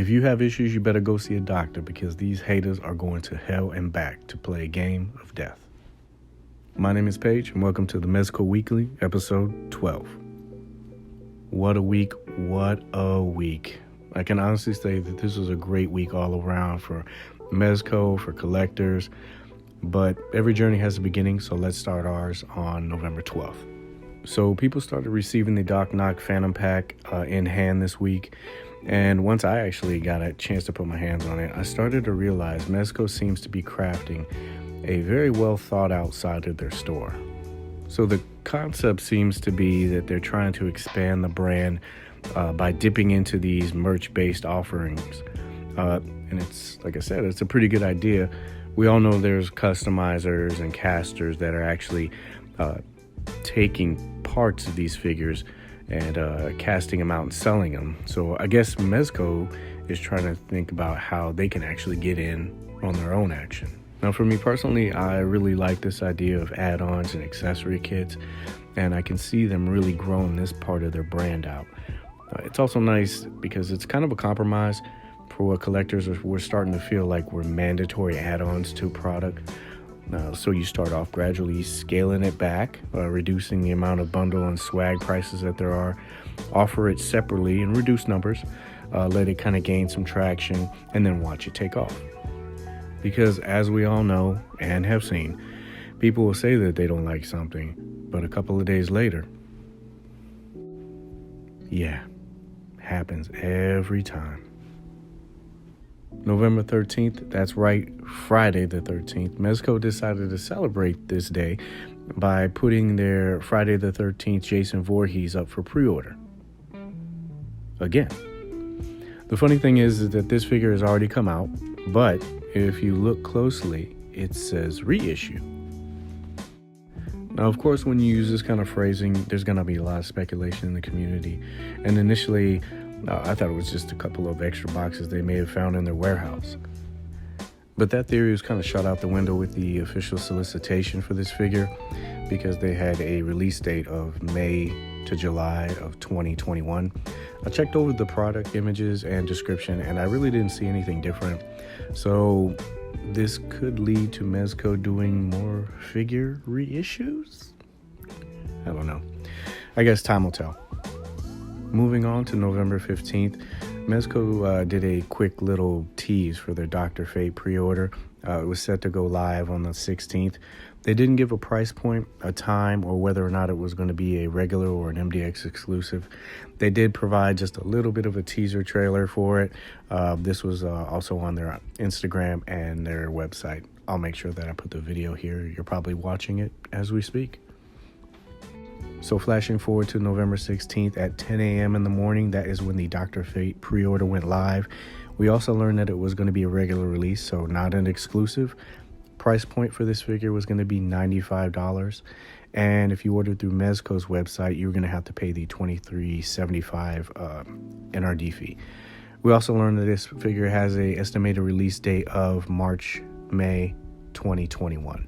If you have issues, you better go see a doctor because these haters are going to hell and back to play a game of death. My name is Paige, and welcome to the Mezco Weekly, episode 12. What a week, what a week. I can honestly say that this was a great week all around for Mezco, for collectors, but every journey has a beginning, so let's start ours on November 12th. So people started receiving the Nocturnal Phantom pack in hand this week. And once I actually got a chance to put my hands on it, I started to realize Mezco seems to be crafting a very well thought out side of their store. So the concept seems to be that they're trying to expand the brand by dipping into these merch-based offerings. And it's, like I said, it's a pretty good idea. We all know there's customizers and casters that are actually taking parts of these figures and casting them out and selling them. So I guess Mezco is trying to think about how they can actually get in on their own action. Now, for me personally, I really like this idea of add-ons and accessory kits, and I can see them really growing this part of their brand out. It's also nice because it's kind of a compromise for what collectors we're starting to feel like we're mandatory add-ons to a product. So you start off gradually scaling it back, reducing the amount of bundle and swag prices that there are, offer it separately in reduced numbers, let it kind of gain some traction, and then watch it take off. Because as we all know and have seen, people will say that they don't like something, but a couple of days later, yeah, happens every time. November 13th, that's right, Friday the 13th, Mezco decided to celebrate this day by putting their Friday the 13th Jason Voorhees up for pre-order. Again. The funny thing is that this figure has already come out, but if you look closely, it says reissue. Now, of course, when you use this kind of phrasing, there's going to be a lot of speculation in the community. And initially, I thought it was just a couple of extra boxes they may have found in their warehouse. But that theory was kind of shot out the window with the official solicitation for this figure because they had a release date of May to July of 2021. I checked over the product images and description, and I really didn't see anything different. So this could lead to Mezco doing more figure reissues? I don't know. I guess time will tell. Moving on to November 15th, Mezco did a quick little tease for their Dr. Fate pre-order. It was set to go live on the 16th. They didn't give a price point, a time, or whether or not it was going to be a regular or an MDX exclusive. They did provide just a little bit of a teaser trailer for it. This was also on their Instagram and their website. I'll make sure that I put the video here. You're probably watching it as we speak. So flashing forward to November 16th at 10 a.m. in the morning, that is when the Dr. Fate pre-order went live. We also learned that it was going to be a regular release, so not an exclusive. Price point for this figure was going to be $95. And if you ordered through Mezco's website, you were going to have to pay the $23.75 NRD fee. We also learned that this figure has an estimated release date of May 2021.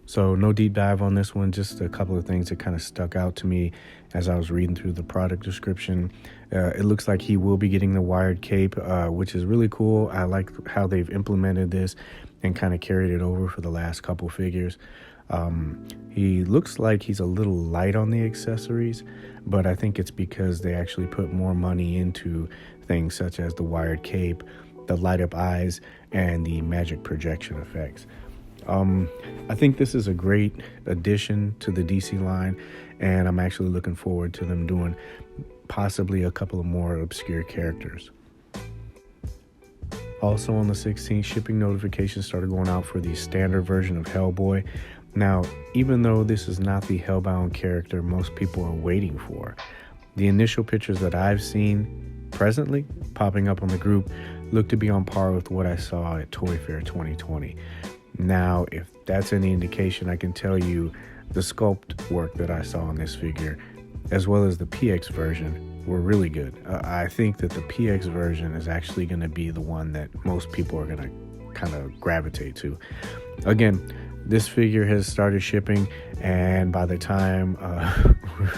So no deep dive on this one, just a couple of things that kind of stuck out to me as I was reading through the product description. It looks like he will be getting the wired cape, which is really cool. I like how they've implemented this and kind of carried it over for the last couple figures. He looks like he's a little light on the accessories, but I think it's because they actually put more money into things such as the wired cape, the light up eyes, and the magic projection effects. I think this is a great addition to the DC line, and I'm actually looking forward to them doing possibly a couple of more obscure characters. Also on the 16th, shipping notifications started going out for the standard version of Hellboy. Now, even though this is not the Hellbound character most people are waiting for, the initial pictures that I've seen presently popping up on the group look to be on par with what I saw at Toy Fair 2020. Now, if that's any indication, I can tell you the sculpt work that I saw on this figure, as well as the PX version, were really good. I think that the PX version is actually going to be the one that most people are going to kind of gravitate to. Again, This figure has started shipping, and by the time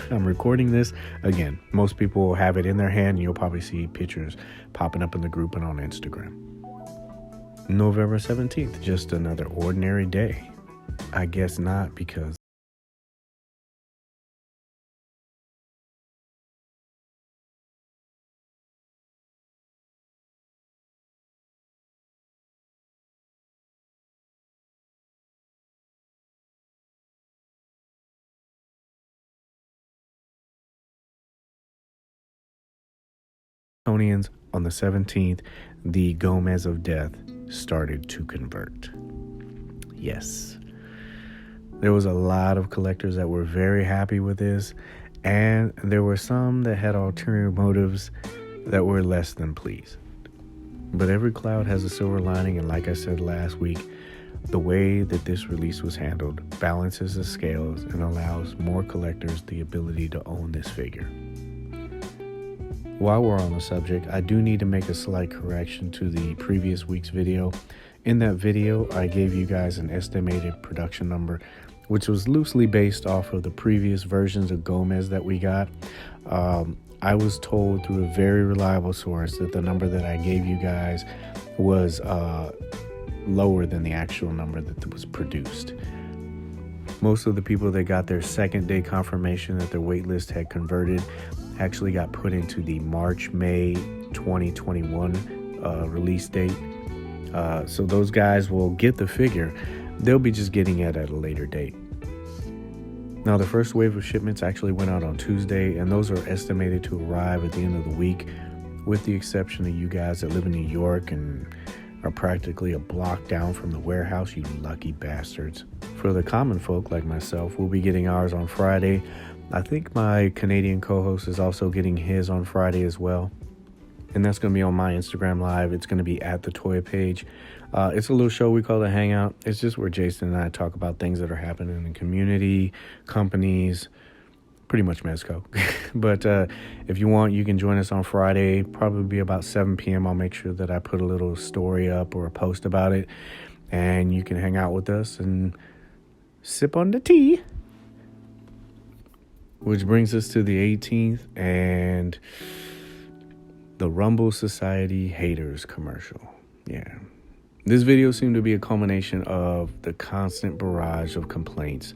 I'm recording this, again, most people will have it in their hand, and you'll probably see pictures popping up in the group and on Instagram. November 17th, just another ordinary day. I guess not, because Tonians on the 17th, the Mez of Death started to convert. Yes. There was a lot of collectors that were very happy with this, and there were some that had ulterior motives that were less than pleased. But every cloud has a silver lining, and like I said last week, the way that this release was handled balances the scales and allows more collectors the ability to own this figure. While we're on the subject, I do need to make a slight correction to the previous week's video. In that video, I gave you guys an estimated production number, which was loosely based off of the previous versions of Mez that we got. I was told through a very reliable source that the number that I gave you guys was lower than the actual number that was produced. Most of the people that got their second day confirmation that their waitlist had converted actually got put into the March-May 2021 release date. So those guys will get the figure. They'll be just getting it at a later date. Now, the first wave of shipments actually went out on Tuesday, and those are estimated to arrive at the end of the week, with the exception of you guys that live in New York and are practically a block down from the warehouse, you lucky bastards. For the common folk like myself, we'll be getting ours on Friday. I think my Canadian co-host is also getting his on Friday as well. And that's going to be on my Instagram Live. It's going to be at the Toy Paige. It's a little show we call it Hangout. It's just where Jason and I talk about things that are happening in the community, companies, pretty much Mezco. But if you want, you can join us on Friday, probably about 7 p.m. I'll make sure that I put a little story up or a post about it. And you can hang out with us and sip on the tea. Which brings us to the 18th and the Rumble Society Haters commercial. Yeah. This video seemed to be a culmination of the constant barrage of complaints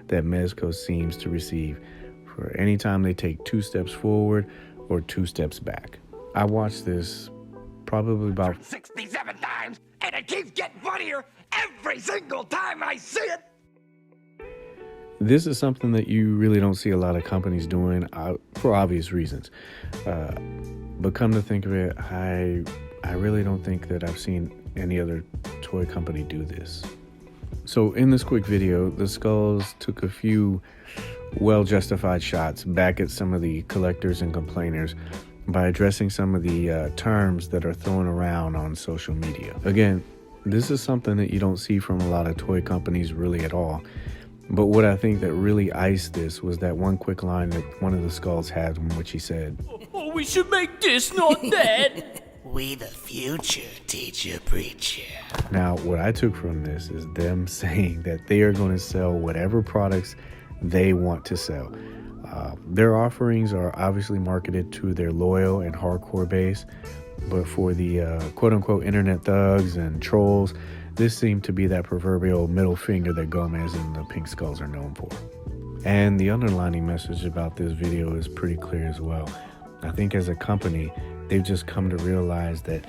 that Mezco seems to receive for any time they take 2 steps forward or 2 steps back. I watched this probably about 67 times, and it keeps getting funnier every single time I see it. This is something that you really don't see a lot of companies doing for obvious reasons. But come to think of it, I really don't think that I've seen any other toy company do this. So in this quick video, the Skulls took a few well-justified shots back at some of the collectors and complainers by addressing some of the terms that are thrown around on social media. Again, this is something that you don't see from a lot of toy companies really at all. But what I think that really iced this was that one quick line that one of the Skulls had, in which he said, "Oh, we should make this, not that." We the future, teacher preacher. Now, what I took from this is them saying that they are going to sell whatever products they want to sell. Their offerings are obviously marketed to their loyal and hardcore base, but for the quote-unquote internet thugs and trolls, this seemed to be that proverbial middle finger that Mez and the Pink Skulls are known for. And the underlining message about this video is pretty clear as well. I think as a company, they've just come to realize that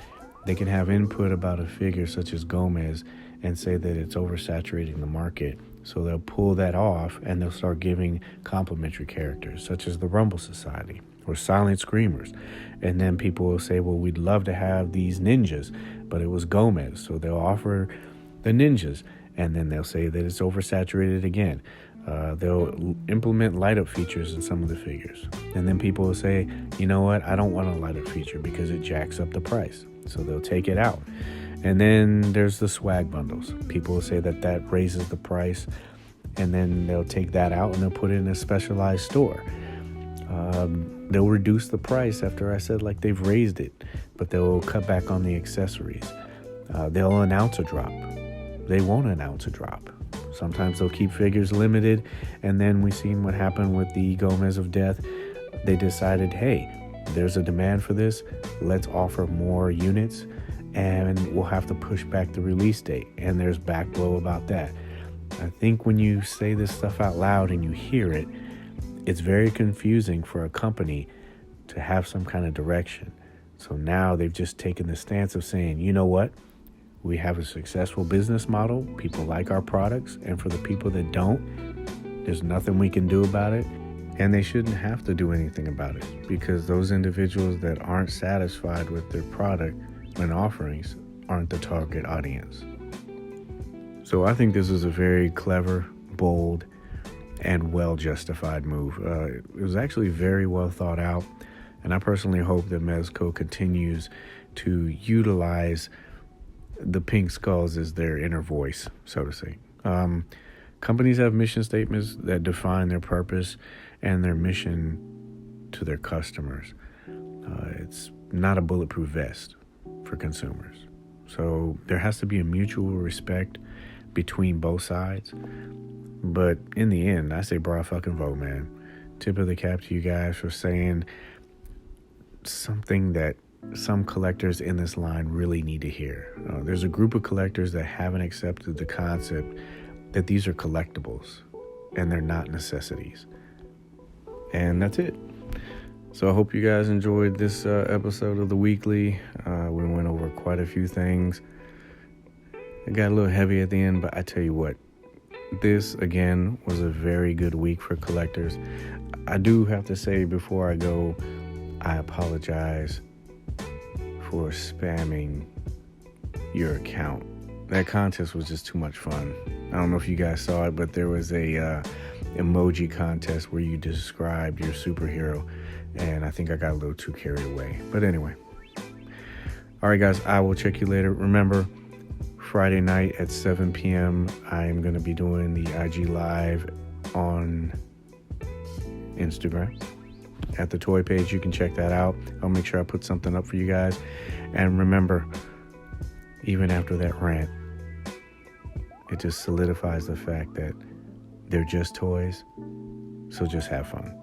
they can have input about a figure such as Mez and say that it's oversaturating the market. So they'll pull that off and they'll start giving complimentary characters such as the Rumble Society or Silent Screamers. And then people will say, well, we'd love to have these ninjas, but it was Mez. So they'll offer the ninjas and then they'll say that it's oversaturated again. They'll implement light up features in some of the figures. And then people will say, you know what? I don't want a light up feature because it jacks up the price. So they'll take it out. And then there's the swag bundles. People will say that that raises the price, and then they'll take that out and they'll put it in a specialized store. They'll reduce the price after I said like they've raised it, but they'll cut back on the accessories. They'll announce a drop. They won't announce a drop. Sometimes they'll keep figures limited, and then we seen what happened with the Mez of Death. They decided, hey, there's a demand for this. Let's offer more units, and we'll have to push back the release date. And there's backblow about that. I think when you say this stuff out loud and you hear it, it's very confusing for a company to have some kind of direction. So now they've just taken the stance of saying, you know what? We have a successful business model. People like our products. And for the people that don't, there's nothing we can do about it. And they shouldn't have to do anything about it, because those individuals that aren't satisfied with their product and offerings aren't the target audience. So I think this is a very clever, bold, and well-justified move. It was actually very well thought out, and I personally hope that Mezco continues to utilize the pink skulls as their inner voice, so to say. Companies have mission statements that define their purpose and their mission to their customers. It's not a bulletproof vest for consumers. So there has to be a mutual respect between both sides. But in the end, I say broad fucking vote, man. Tip of the cap to you guys for saying something that some collectors in this line really need to hear. There's a group of collectors that haven't accepted the concept that these are collectibles and they're not necessities. And that's it. So I hope you guys enjoyed this episode of the Weekly. We went over quite a few things. It got a little heavy at the end, but I tell you what, this again was a very good week for collectors. I do have to say before I go, I apologize for spamming your account. That contest was just too much fun. I don't know if you guys saw it, but there was a emoji contest where you described your superhero, and I think I got a little too carried away. But anyway. All right, guys, I will check you later. Remember, Friday night at 7 p.m., I am going to be doing the IG Live on Instagram at the Toy Paige. You can check that out. I'll make sure I put something up for you guys. And remember, even after that rant, it just solidifies the fact that they're just toys, so just have fun.